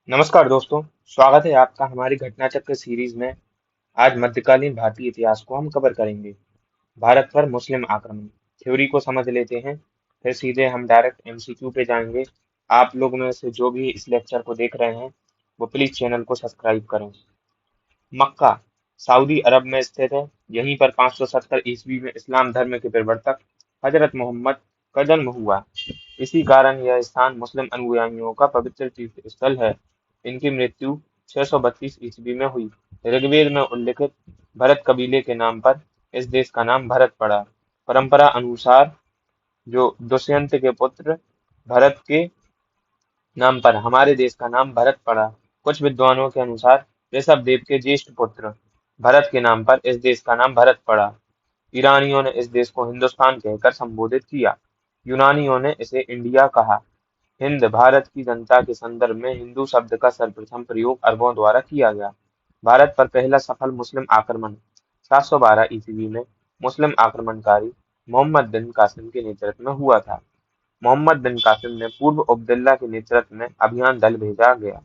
नमस्कार दोस्तों, स्वागत है आपका हमारी घटना चक्र सीरीज में। आज मध्यकालीन भारतीय इतिहास को हम कवर करेंगे। भारत पर मुस्लिम आक्रमण थ्योरी को समझ लेते हैं, फिर सीधे हम डायरेक्ट एमसीक्यू पे जाएंगे। आप लोग में से जो भी इस लेक्चर को देख रहे हैं, वो प्लीज चैनल को सब्सक्राइब करें। मक्का सऊदी अरब में स्थित है। यहीं पर 570 ईस्वी में इस्लाम धर्म के प्रवर्तक हजरत मोहम्मद का जन्म हुआ। इसी कारण यह स्थान मुस्लिम अनुयायियों का पवित्र तीर्थ स्थल है। इनकी मृत्यु 632 ईस्वी में हुई। ऋग्वेद में उल्लिखित भरत कबीले के नाम पर इस देश का नाम भरत पड़ा। परंपरा अनुसार जो दुष्यंत के पुत्र भरत के नाम पर हमारे देश का नाम भरत पड़ा। कुछ विद्वानों के अनुसार ऋषभ देव के ज्येष्ठ पुत्र भरत के नाम पर इस देश का नाम भरत पड़ा। ईरानियों ने इस देश को हिंदुस्तान कहकर संबोधित किया। यूनानियों ने इसे इंडिया कहा। हिंद भारत की जनता के संदर्भ में हिंदू शब्द का सर्वप्रथम प्रयोग अरबों द्वारा किया गया। भारत पर पहला सफल मुस्लिम आक्रमण 712 ईस्वी में मुस्लिम आक्रमणकारी मोहम्मद बिन कासिम के नेतृत्व में हुआ था। मोहम्मद बिन कासिम ने पूर्व अब्दुल्ला के नेतृत्व में अभियान दल भेजा गया,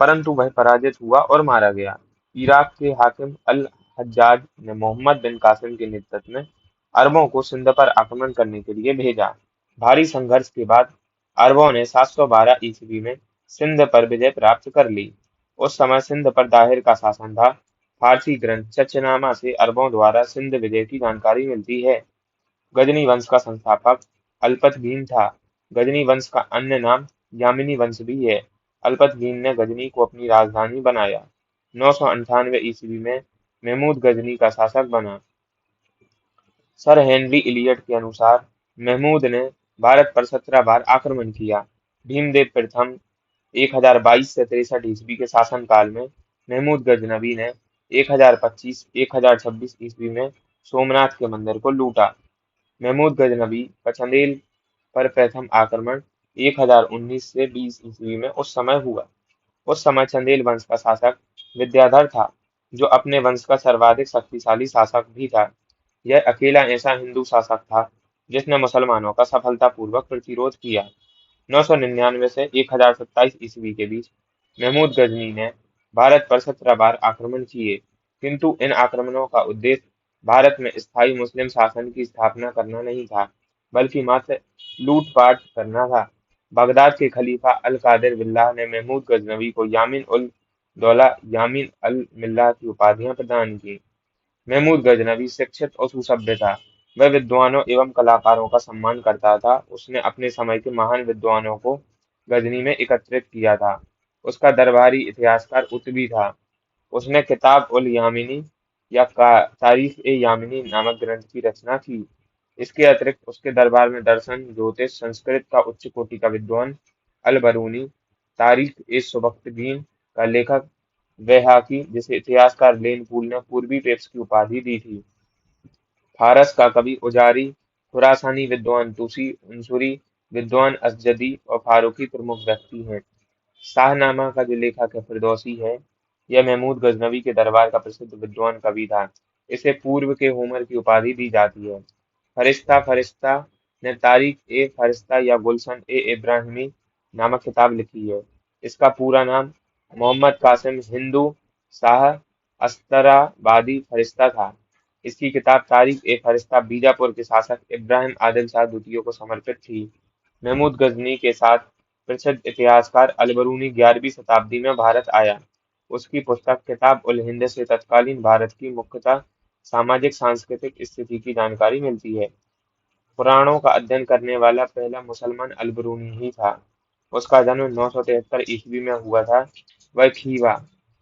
परंतु वह पराजित हुआ और मारा गया। इराक के हाकिम अल हज्जाज ने मोहम्मद बिन कासिम के नेतृत्व में अरबों को सिंध पर आक्रमण करने के लिए भेजा। भारी संघर्ष के बाद अरबों ने 712 ईस्वी में सिंध पर विजय प्राप्त कर ली। उस समय सिंध पर दाहिर का शासन था। फारसी ग्रंथ चचनामा से अरबों द्वारा सिंध विजय की जानकारी मिलती है। गजनी वंश का संस्थापक अल्पतगीन था। गजनी वंश का अन्य नाम यामिनी वंश भी है। अल्पतगीन ने गजनी को अपनी राजधानी बनाया। 998 ईस्वी में महमूद गजनी का शासक बना। सर हेनरी इलियट के अनुसार महमूद ने भारत पर 17 बार आक्रमण किया। भीमदेव प्रथम 1022 से 63 ईस्वी के शासनकाल में महमूद गजनवी ने 1025-1026 ईस्वी में सोमनाथ के मंदिर को लूटा। महमूद गजनवी का चंदेल पर प्रथम आक्रमण 1019 से 20 ईस्वी में उस समय हुआ। उस समय चंदेल वंश का शासक विद्याधर था, जो अपने वंश का सर्वाधिक शक्तिशाली शासक भी था। यह अकेला ऐसा हिंदू शासक था जिसने मुसलमानों का सफलतापूर्वक प्रतिरोध किया। 999 से 1027 ईस्वी के बीच महमूद गजनी ने भारत पर 17 बार आक्रमण किए, किंतु इन आक्रमणों का उद्देश्य भारत में स्थायी मुस्लिम शासन की स्थापना करना नहीं था, बल्कि मात्र लूटपाट करना था। बगदाद के खलीफा अल कादिर बिल्लाह ने महमूद गजनवी को यामीन उल दौला यामीन अल मिल्लाह की उपाधियां प्रदान की। महमूद गजनवी शिक्षित और सुसभ्य था। वह विद्वानों एवं कलाकारों का सम्मान करता था। उसने अपने समय के महान विद्वानों को गजनी में एकत्रित किया था। उसका दरबारी इतिहासकार उतबी था। उसने किताब उल यामिनी या तारीख ए यामिनी नामक ग्रंथ की रचना की। इसके अतिरिक्त उसके दरबार में दर्शन, ज्योतिष, संस्कृत का उच्च कोटि का विद्वान अल बरूनी, तारीख ए सुबक्तगीन का लेखक बैहाकी, जिसे इतिहासकार लेन पूल ने पूर्वी पेप्स की उपाधि दी थी, फारस का कवि उजारी, खुरासानी विद्वान तुसी, अंसुरी विद्वान असजदी और फारूकी प्रमुख व्यक्ति हैं। शाहनामा का जो लेखक है फिरदौसी है। यह महमूद गजनवी के दरबार का प्रसिद्ध विद्वान कवि था। इसे पूर्व के होमर की उपाधि दी जाती है। फरिश्ता फरिश्ता ने तारीख ए फरिश्ता या गुलशन ए इब्राहिमी नामक किताब लिखी है। इसका पूरा नाम मोहम्मद कासिम हिंदू शाह अस्तराबादी फरिश्ता था। इसकी किताब तारीख ए फरिश्ता बीजापुर के शासक इब्राहिम आदिल शाह द्वितीय को समर्पित थी। महमूद गजनी के साथ प्रसिद्ध इतिहासकार अलबरूनी 11वीं शताब्दी में भारत आया। उसकी पुस्तक किताब उल हिंद से तत्कालीन भारत की मुख्यतः सामाजिक सांस्कृतिक स्थिति की जानकारी मिलती है। पुराणों का अध्ययन करने वाला पहला मुसलमान अलबरूनी ही था। उसका जन्म 973 ईस्वी में हुआ था। वह खीवा,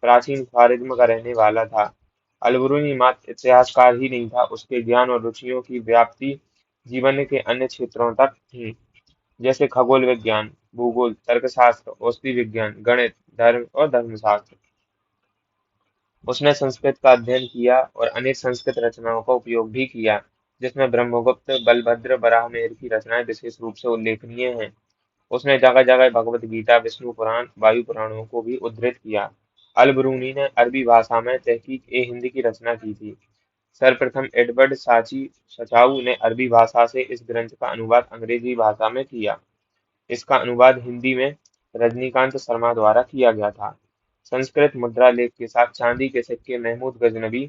प्राचीन ख्वारिज्म का रहने वाला था। अलबरूनी मात्र इतिहासकार ही नहीं था, उसके ज्ञान और रुचियों की व्याप्ति जीवन के अन्य क्षेत्रों तक थी, जैसे खगोल विज्ञान, भूगोल, तर्कशास्त्र, औषधि विज्ञान, गणित, धर्म और धर्मशास्त्र। उसने संस्कृत का अध्ययन किया और अनेक संस्कृत रचनाओं का उपयोग भी किया, जिसमें ब्रह्मगुप्त, बलभद्र, बराहमिहिर की रचनाएं विशेष रूप से उल्लेखनीय हैं। उसने जगह जगह भगवत गीता, विष्णु पुराण, वायु पुराणों को भी उद्धृत किया। अल बरूनी ने अरबी भाषा में तहकीक ए हिंद की रचना की थी। सर्वप्रथम एडवर्ड साची सचाऊ ने अरबी भाषा से इस ग्रंथ का अनुवाद अंग्रेजी भाषा में किया। इसका अनुवाद हिंदी में रजनीकांत शर्मा द्वारा किया गया था। संस्कृत मुद्रा लेख के साथ चांदी के सिक्के महमूद गजनबी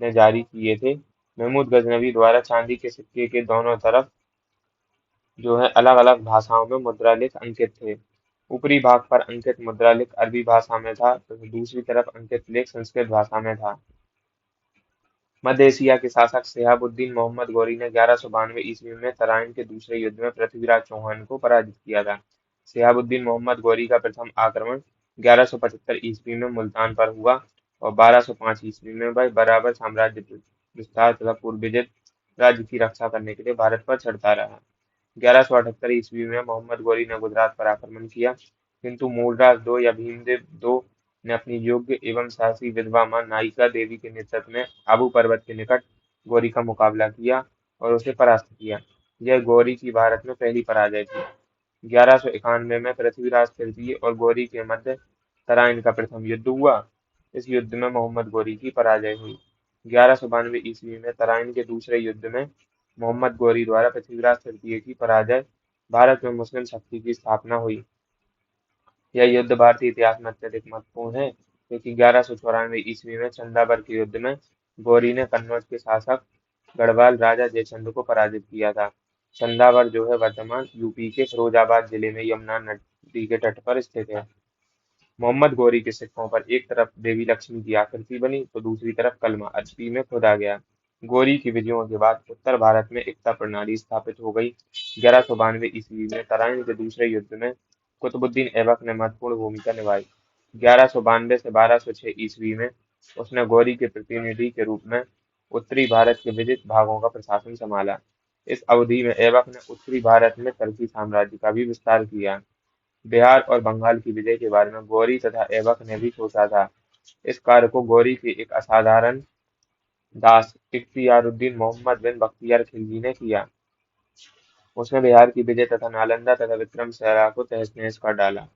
ने जारी किए थे। महमूद गजनबी द्वारा चांदी के सिक्के के दोनों तरफ जो है अलग अलग भाषाओं में मुद्रालेख अंकित थे। ऊपरी भाग पर अंकित मुद्रालेख अरबी भाषा में था तो दूसरी तरफ अंकित लेख संस्कृत भाषा में था। मध्य एशिया के शासक शिहाबुद्दीन मोहम्मद गौरी ने 1192 ईस्वी में तराइन के दूसरे युद्ध में पृथ्वीराज चौहान को पराजित किया था। शिहाबुद्दीन मोहम्मद गौरी का प्रथम आक्रमण 1175 ईस्वी में मुल्तान पर हुआ और 1205 ईस्वी में वह बराबर साम्राज्य विस्तार तथा पूर्व विजित राज्य की रक्षा करने के लिए भारत पर चढ़ता रहा। 1178 ईस्वी में मोहम्मद गौरी ने गुजरात पर आक्रमण किया, किंतु मूलराज दो या भीमदेव दो ने अपनी योग्य एवं साहसी विधवा मां नायिका देवी के नेतृत्व में आबू पर्वत के निकट गौरी का मुकाबला किया और उसे परास्त किया। यह गौरी की भारत में पहली पराजय थी। 1191 में पृथ्वीराज तृतीय और गौरी के मध्य तराइन का प्रथम युद्ध हुआ। इस युद्ध में मोहम्मद गौरी की पराजय हुई। 1192 ईस्वी में तराइन के दूसरे युद्ध में मोहम्मद गौरी द्वारा पृथ्वीराज तृतीय की पराजय, भारत में मुस्लिम शक्ति की स्थापना हुई। यह युद्ध भारतीय इतिहास में अत्यधिक महत्वपूर्ण है क्योंकि 1194 ईस्वी में चंदावर के युद्ध में गौरी ने कन्नौज के शासक गढ़वाल राजा जयचंद को पराजित किया था। चंदावर जो है वर्तमान यूपी के फिरोजाबाद जिले में यमुना नदी के तट पर स्थित है। मोहम्मद गौरी के सिक्कों पर एक तरफ देवी लक्ष्मी की आकृति बनी तो दूसरी तरफ कलमा अरबी में खुदा गया। गौरी की विजयों के बाद उत्तर भारत में एकता प्रणाली स्थापित हो गई। 1192 ईस्वी में तराइन के दूसरे युद्ध में कुतुबुद्दीन ऐबक ने महत्वपूर्ण भूमिका निभाई। 1192 से 1206 ईस्वी में उसने गौरी के प्रतिनिधि के रूप में उत्तरी भारत के विजित भागों का प्रशासन संभाला। इस अवधि में ऐबक ने उत्तरी भारत में तुर्की साम्राज्य का भी विस्तार किया। बिहार और बंगाल की विजय के बारे में गौरी तथा ऐबक ने भी सोचा था। इस कार्य को गौरी के एक असाधारण दास इख्तियारुद्दीन मोहम्मद बिन बख्तियार खिलजी ने किया। उसने बिहार की विजय तथा नालंदा तथा विक्रमशिला को तहस नहस कर डाला।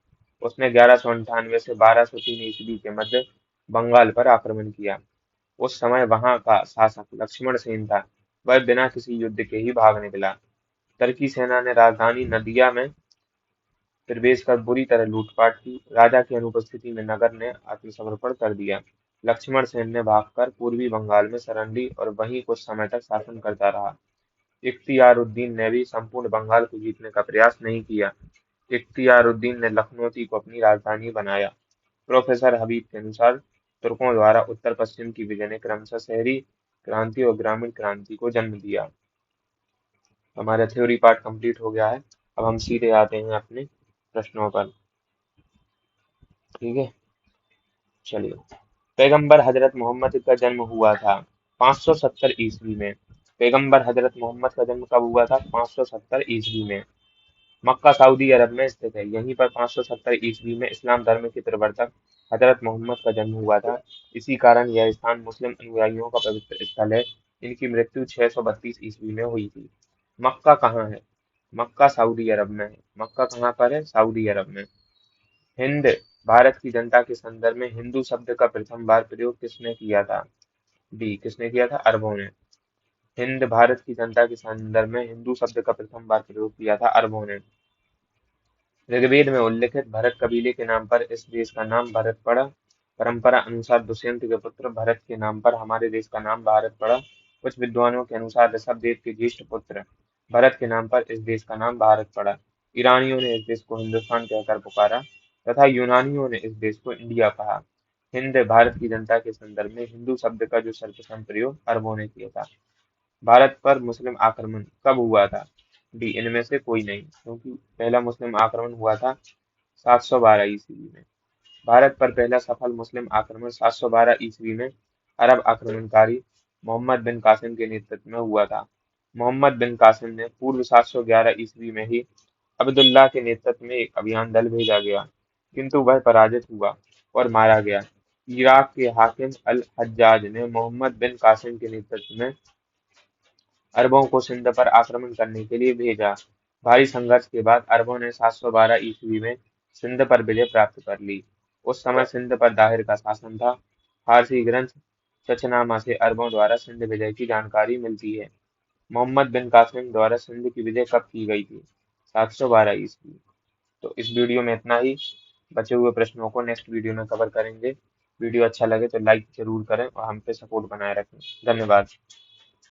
उसने 1198 से 1203 ईस्वी के मध्य बंगाल पर आक्रमण किया। उस समय वहां का शासक लक्ष्मण सेन था। वह बिना किसी युद्ध के ही भाग निकला। तुर्की सेना ने राजधानी नदिया में प्रवेश कर बुरी तरह लूटपाट की। राजा की अनुपस्थिति में नगर ने आत्मसमर्पण कर दिया। लक्ष्मण सेन ने भागकर पूर्वी बंगाल में शरण ली और वहीं कुछ समय तक शासन करता रहा। इख्तियारुद्दीन ने भी संपूर्ण बंगाल को जीतने का प्रयास नहीं किया। इख्तियारुद्दीन ने लखनौती को अपनी राजधानी बनाया। प्रोफेसर हबीब के अनुसार तुर्कों द्वारा उत्तर पश्चिम की विजय ने क्रमशः शहरी क्रांति और ग्रामीण क्रांति को जन्म दिया। हमारा थ्योरी पार्ट कंप्लीट हो गया है। अब हम सीधे आते हैं अपने प्रश्नों पर। ठीक है, चलिए। पैगंबर हजरत मोहम्मद का जन्म हुआ था 570 ईस्वी में। पैगंबर हजरत मोहम्मद का जन्म कब हुआ था? 570 ईस्वी में। मक्का सऊदी अरब में स्थित है। यहीं पर 570 ईस्वी में इस्लाम धर्म के प्रवर्तक हजरत मोहम्मद का जन्म हुआ था। इसी कारण यह स्थान मुस्लिम अनुयायियों का पवित्र स्थल है। इनकी मृत्यु 632 ईस्वी में हुई थी। मक्का कहाँ है? मक्का सऊदी अरब में है। मक्का कहाँ पर है? सऊदी अरब में। हिंद भारत की जनता के संदर्भ में हिंदू शब्द का प्रथम बार प्रयोग किसने किया था? डी, किसने किया था? अरबों ने। हिंद भारत की जनता के संदर्भ में हिंदू शब्द का प्रथम बार प्रयोग किया था अरबों ने। ऋग्वेद में उल्लिखित भरत कबीले के नाम पर इस देश का नाम भरत पड़ा। परंपरा अनुसार दुष्यंत के पुत्र भरत के नाम पर हमारे देश का नाम भारत पड़ा। कुछ विद्वानों के अनुसार ऋषभदेव के ज्येष्ठ पुत्र भरत के नाम पर इस देश का नाम भारत पड़ा। ईरानियों ने इस देश को हिंदुस्तान कहकर पुकारा तथा यूनानियों ने इस देश को इंडिया कहा। हिंद भारत की जनता के संदर्भ में हिंदू शब्द का जो सर्वप्रथम प्रयोग अरबों ने किया था। भारत पर मुस्लिम आक्रमण कब हुआ था? डी, इनमें से कोई नहीं, क्योंकि पहला मुस्लिम आक्रमण हुआ था 712 ईस्वी में। भारत पर पहला सफल मुस्लिम आक्रमण 712 ईस्वी में अरब आक्रमणकारी मोहम्मद बिन कासिम के नेतृत्व में हुआ था। मोहम्मद बिन कासिम ने पूर्व 711 ईस्वी में ही अब्दुल्लाह के नेतृत्व में एक अभियान दल भेजा गया, किंतु वह पराजित हुआ और मारा गया। इराक के हाकिम अल हज्जाज ने मोहम्मद बिन कासिम के नेतृत्व में अरबों को सिंध पर आक्रमण करने के लिए भेजा। भारी संघर्ष के बाद अरबों ने 712 ईस्वी में सिंध पर विजय प्राप्त कर ली। उस समय सिंध पर दाहिर का शासन था। फारसी ग्रंथ शचनामा से अरबों द्वारा सिंध विजय की जानकारी मिलती है। मोहम्मद बिन कासिम द्वारा सिंध की विजय कब की गई थी? 712 ईस्वी। तो इस वीडियो में इतना ही। बचे हुए प्रश्नों को नेक्स्ट वीडियो में कवर करेंगे। वीडियो अच्छा लगे तो लाइक जरूर करें और हम पे सपोर्ट बनाए रखें। धन्यवाद।